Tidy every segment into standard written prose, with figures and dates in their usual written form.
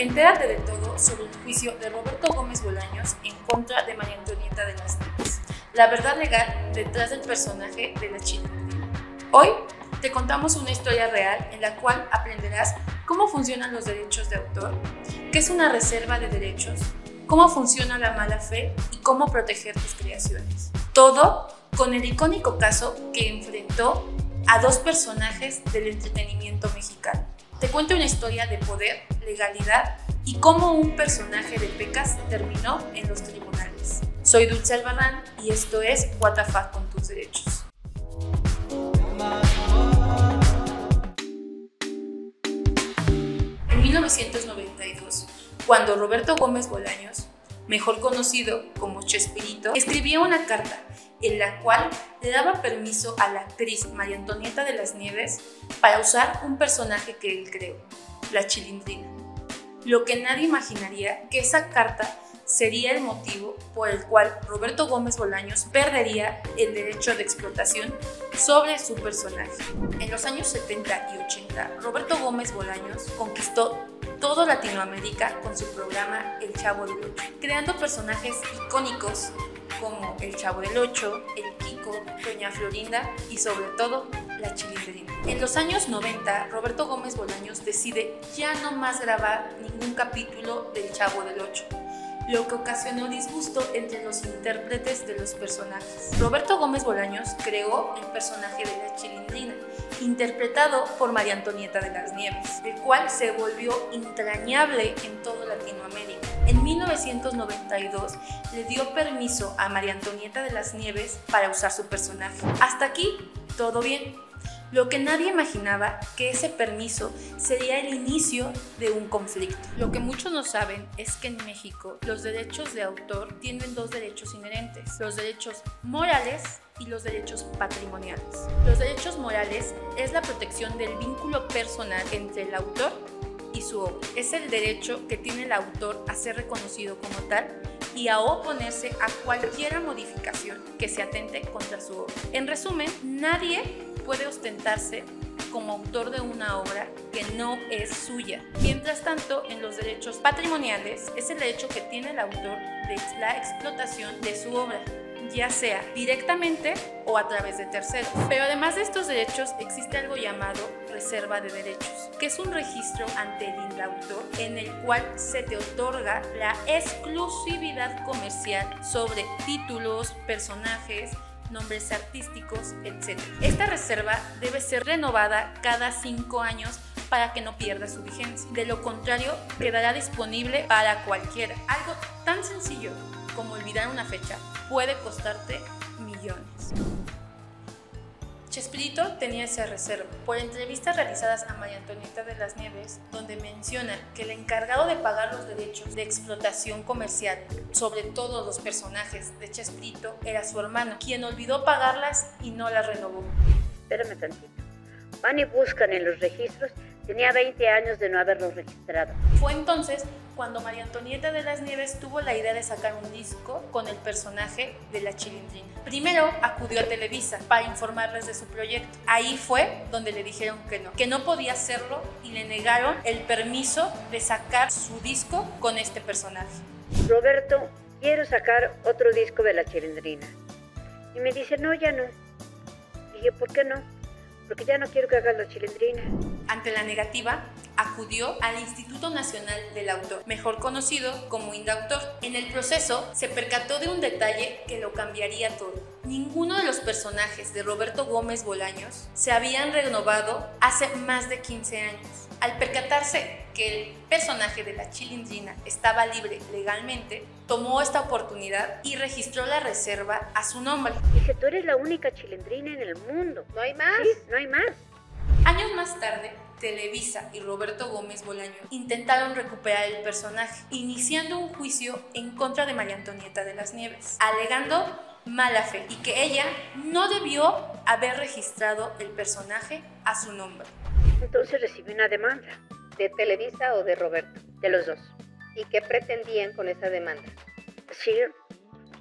Entérate de todo sobre el juicio de Roberto Gómez Bolaños en contra de María Antonieta de las Nieves, la verdad legal detrás del personaje de la Chilindrina. Hoy te contamos una historia real en la cual aprenderás cómo funcionan los derechos de autor, qué es una reserva de derechos, cómo funciona la mala fe y cómo proteger tus creaciones. Todo con el icónico caso que enfrentó a dos personajes del entretenimiento mexicano. Te cuento una historia de poder, legalidad y cómo un personaje de pecas terminó en los tribunales. Soy Dulce Albarrán y esto es What the Fuck con tus derechos. En 1992, cuando Roberto Gómez Bolaños, mejor conocido como Chespirito, escribía una carta en la cual le daba permiso a la actriz María Antonieta de las Nieves para usar un personaje que él creó, la Chilindrina. Lo que nadie imaginaría que esa carta sería el motivo por el cual Roberto Gómez Bolaños perdería el derecho de explotación sobre su personaje. En los años 70 y 80, Roberto Gómez Bolaños conquistó todo Latinoamérica con su programa El Chavo del Ocho, creando personajes icónicos como El Chavo del Ocho, El Kiko, Doña Florinda y sobre todo la Chilindrina. En los años 90, Roberto Gómez Bolaños decide ya no más grabar ningún capítulo del Chavo del Ocho, lo que ocasionó disgusto entre los intérpretes de los personajes. Roberto Gómez Bolaños creó el personaje de la Chilindrina, interpretado por María Antonieta de las Nieves, el cual se volvió entrañable en toda Latinoamérica. En 1992 le dio permiso a María Antonieta de las Nieves para usar su personaje. Hasta aquí, todo bien. Lo que nadie imaginaba que ese permiso sería el inicio de un conflicto. Lo que muchos no saben es que en México los derechos de autor tienen dos derechos inherentes: los derechos morales y los derechos patrimoniales. Los derechos morales es la protección del vínculo personal entre el autor y su obra. Es el derecho que tiene el autor a ser reconocido como tal y a oponerse a cualquier modificación que se atente contra su obra. En resumen, nadie puede ostentarse como autor de una obra que no es suya. Mientras tanto, en los derechos patrimoniales es el derecho que tiene el autor de la explotación de su obra, ya sea directamente o a través de terceros. Pero además de estos derechos existe algo llamado reserva de derechos, que es un registro ante el indautor en el cual se te otorga la exclusividad comercial sobre títulos, personajes, nombres artísticos, etc. Esta reserva debe ser renovada cada 5 años para que no pierda su vigencia. De lo contrario, quedará disponible para cualquiera. Algo tan sencillo como olvidar una fecha puede costarte millones. Chespirito tenía esa reserva por entrevistas realizadas a María Antonieta de las Nieves, donde menciona que el encargado de pagar los derechos de explotación comercial sobre todos los personajes de Chespirito era su hermano, quien olvidó pagarlas y no las renovó. Espérame tantito. Van y buscan en los registros. Tenía 20 años de no haberlos registrado. Fue entonces cuando María Antonieta de las Nieves tuvo la idea de sacar un disco con el personaje de la Chilindrina. Primero acudió a Televisa para informarles de su proyecto. Ahí fue donde le dijeron que no podía hacerlo y le negaron el permiso de sacar su disco con este personaje. Roberto, quiero sacar otro disco de la Chilindrina. Y me dice, no, ya no. Dije, ¿por qué no? Porque ya no quiero que hagas la Chilindrina. Ante la negativa, acudió al Instituto Nacional del Autor, mejor conocido como Indautor. En el proceso, se percató de un detalle que lo cambiaría todo. Ninguno de los personajes de Roberto Gómez Bolaños se habían renovado hace más de 15 años. Al percatarse que el personaje de la Chilindrina estaba libre legalmente, tomó esta oportunidad y registró la reserva a su nombre. Dice, tú eres la única Chilindrina en el mundo. ¿No hay más? Sí, no hay más. Años más tarde, Televisa y Roberto Gómez Bolaños intentaron recuperar el personaje, iniciando un juicio en contra de María Antonieta de las Nieves, alegando mala fe y que ella no debió haber registrado el personaje a su nombre. Entonces recibí una demanda. ¿De Televisa o de Roberto? De los dos. ¿Y qué pretendían con esa demanda? Sí,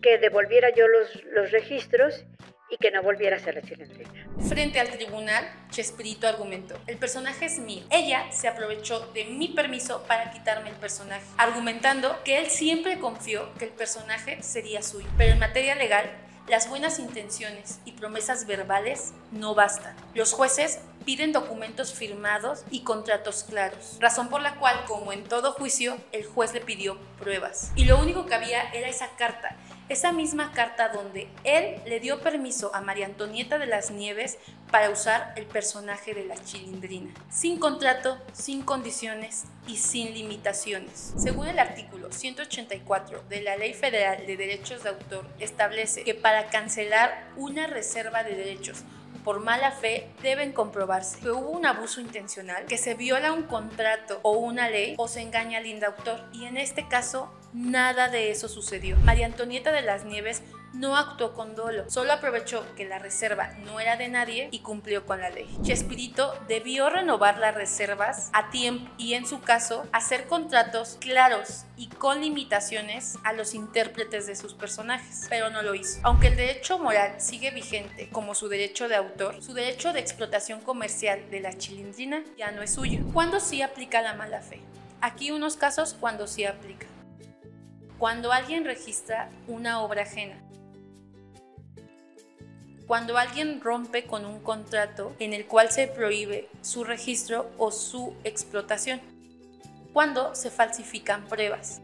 que devolviera yo los registros y que no volviera a ser la Chilindrina. Frente al tribunal, Chespirito argumentó: el personaje es mío. Ella se aprovechó de mi permiso para quitarme el personaje, argumentando que él siempre confió que el personaje sería suyo. Pero en materia legal, las buenas intenciones y promesas verbales no bastan. Los jueces piden documentos firmados y contratos claros, razón por la cual, como en todo juicio, el juez le pidió pruebas. Y lo único que había era esa carta, esa misma carta donde él le dio permiso a María Antonieta de las Nieves para usar el personaje de la Chilindrina, sin contrato, sin condiciones y sin limitaciones. Según el artículo 184 de la Ley Federal de Derechos de Autor, establece que para cancelar una reserva de derechos por mala fe deben comprobarse que hubo un abuso intencional, que se viola un contrato o una ley o se engaña al indautor, y en este caso nada de eso sucedió. María Antonieta de las Nieves no actuó con dolo, solo aprovechó que la reserva no era de nadie y cumplió con la ley. Chespirito debió renovar las reservas a tiempo y, en su caso, hacer contratos claros y con limitaciones a los intérpretes de sus personajes, pero no lo hizo. Aunque el derecho moral sigue vigente como su derecho de autor, su derecho de explotación comercial de la Chilindrina ya no es suyo. ¿Cuándo sí aplica la mala fe? Aquí unos casos cuando sí aplica. Cuando alguien registra una obra ajena. Cuando alguien rompe con un contrato en el cual se prohíbe su registro o su explotación. Cuando se falsifican pruebas.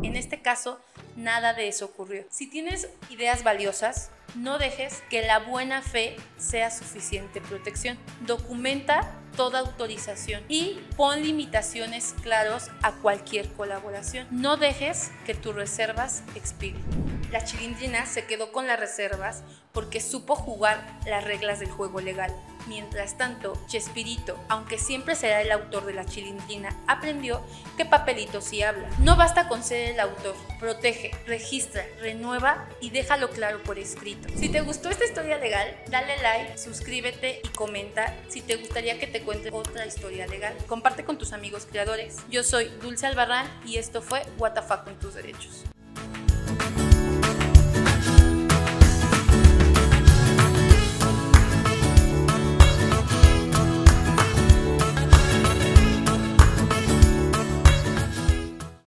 En este caso, nada de eso ocurrió. Si tienes ideas valiosas, no dejes que la buena fe sea suficiente protección. Documenta toda autorización y pon limitaciones claros a cualquier colaboración. No dejes que tus reservas expiren. La Chilindrina se quedó con las reservas porque supo jugar las reglas del juego legal. Mientras tanto, Chespirito, aunque siempre será el autor de la Chilindrina, aprendió que papelito sí habla. No basta con ser el autor, protege, registra, renueva y déjalo claro por escrito. Si te gustó esta historia legal, dale like, suscríbete y comenta si te gustaría que te cuente otra historia legal. Comparte con tus amigos creadores. Yo soy Dulce Albarrán y esto fue What the Fuck con tus derechos.